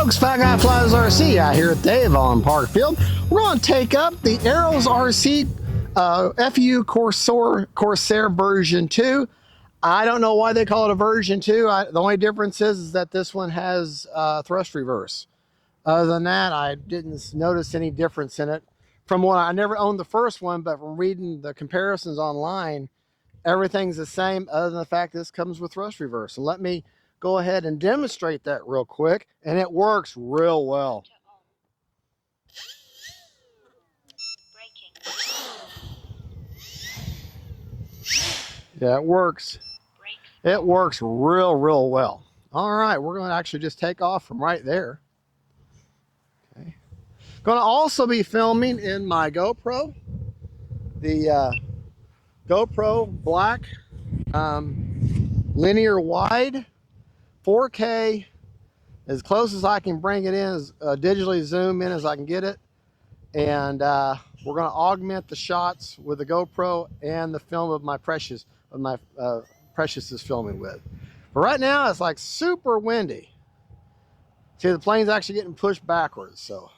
folks, Fat Guy Flies RC out here at Dave on Parkfield. We're going to take up the Arrows RC FU Corsair version 2. I don't know why they call it a version 2. The only difference is that this one has thrust reverse. Other than that, I didn't notice any difference in it. From what I never owned the first one, but from reading the comparisons online, everything's the same other than the fact this comes with thrust reverse. So let me go ahead and demonstrate that real quick, and it works real well. Yeah, it works. It works real well. All right, we're going to actually just take off from right there. Okay. Going to also be filming in my GoPro, the GoPro Black linear wide 4K, as close as I can bring it in, as digitally zoom in as I can get it. And we're going to augment the shots with the GoPro and the film of my Precious, Precious is filming with. But right now it's like super windy. See, the plane's actually getting pushed backwards, so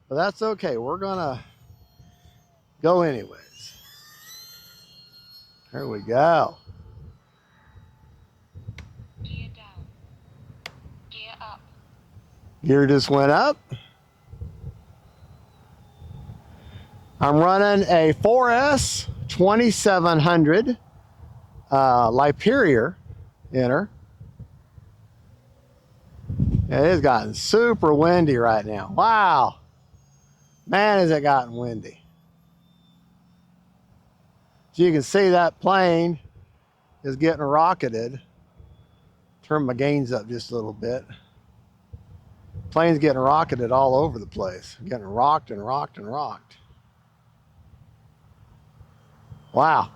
but that's okay. We're gonna go anyways. There we go. Gear down. Gear up. Gear just went up. I'm running a 4S 2700 Superior in her. It has gotten super windy right now. Wow. Man, has it gotten windy. So you can see that plane is getting rocketed. Turn my gains up just a little bit. Plane's getting rocketed all over the place. Getting rocked and rocked and rocked. Wow.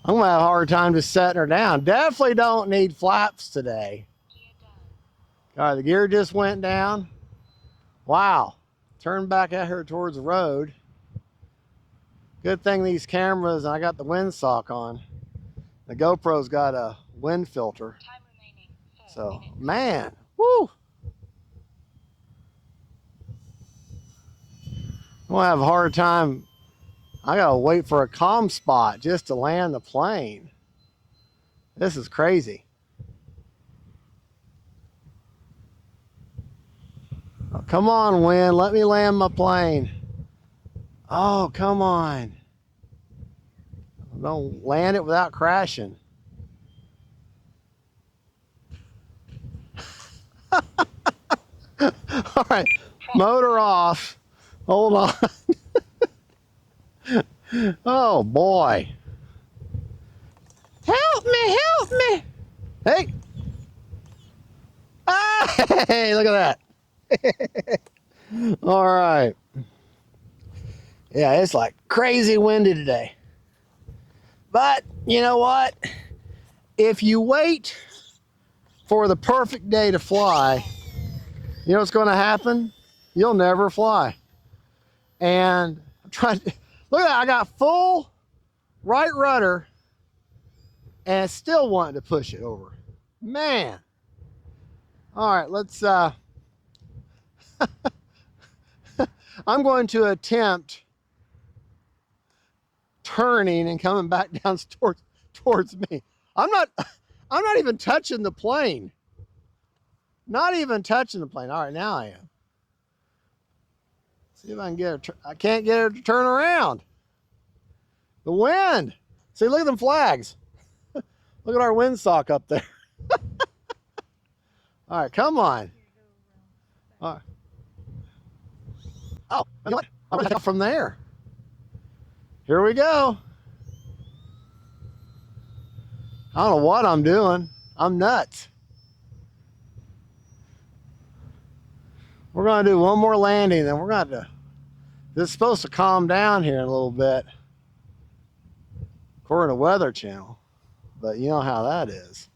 I'm gonna have a hard time just setting her down. Definitely don't need flaps today. All right, the gear just went down. Wow. Turn back at her towards the road. Good thing these cameras, I got the windsock on. The GoPro's got a wind filter. Time remaining 4 So, minutes. man, woo. I'm gonna have a hard time. I gotta wait for a calm spot just to land the plane. This is crazy. Oh, come on, wind, let me land my plane. Oh, come on. Don't land it without crashing. All right, motor off. Hold on. Oh boy. Help me, help me. Hey. Ah, hey, look at that. All right. Yeah, it's like crazy windy today. But you know what? If you wait for the perfect day to fly, you know what's going to happen? You'll never fly. And I'm trying to, look at that, I got full right rudder and it's still wanting to push it over. Man. All right, let's I'm going to attempt turning and coming back down towards me. I'm not even touching the plane. Not even touching the plane. All right, now I am. See if I can get her. I can't get her to turn around. The wind. See, look at them flags. Look at our windsock up there. All right, come on. All right. Oh, you know what? I'm gonna take off from there. Here we go. I don't know what I'm doing. I'm nuts. We're gonna do one more landing, then we're gonna this is supposed to calm down here in a little bit, according to Weather Channel, but you know how that is.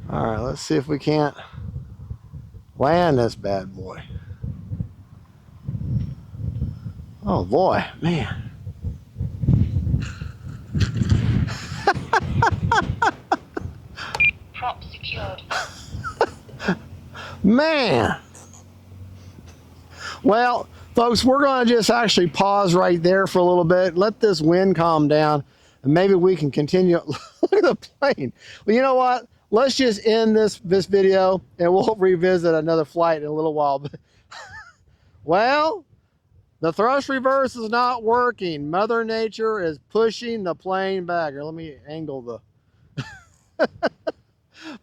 All right, let's see if we can't land this bad boy. Oh boy, man. Man. Well, folks, we're going to just actually pause right there for a little bit, let this wind calm down, and maybe we can continue. Look at the plane. Well, you know what? Let's just end this video, and we'll revisit another flight in a little while. Well, the thrust reverse is not working. Mother Nature is pushing the plane back. Here, let me angle the...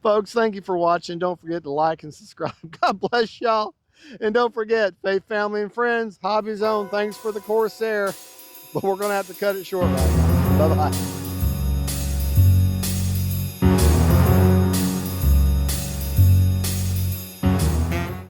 Folks, thank you for watching. Don't forget to like and subscribe. God bless y'all. And don't forget, faith, family, and friends, Hobby Zone, thanks for the Corsair. But we're going to have to cut it short right now. Bye-bye.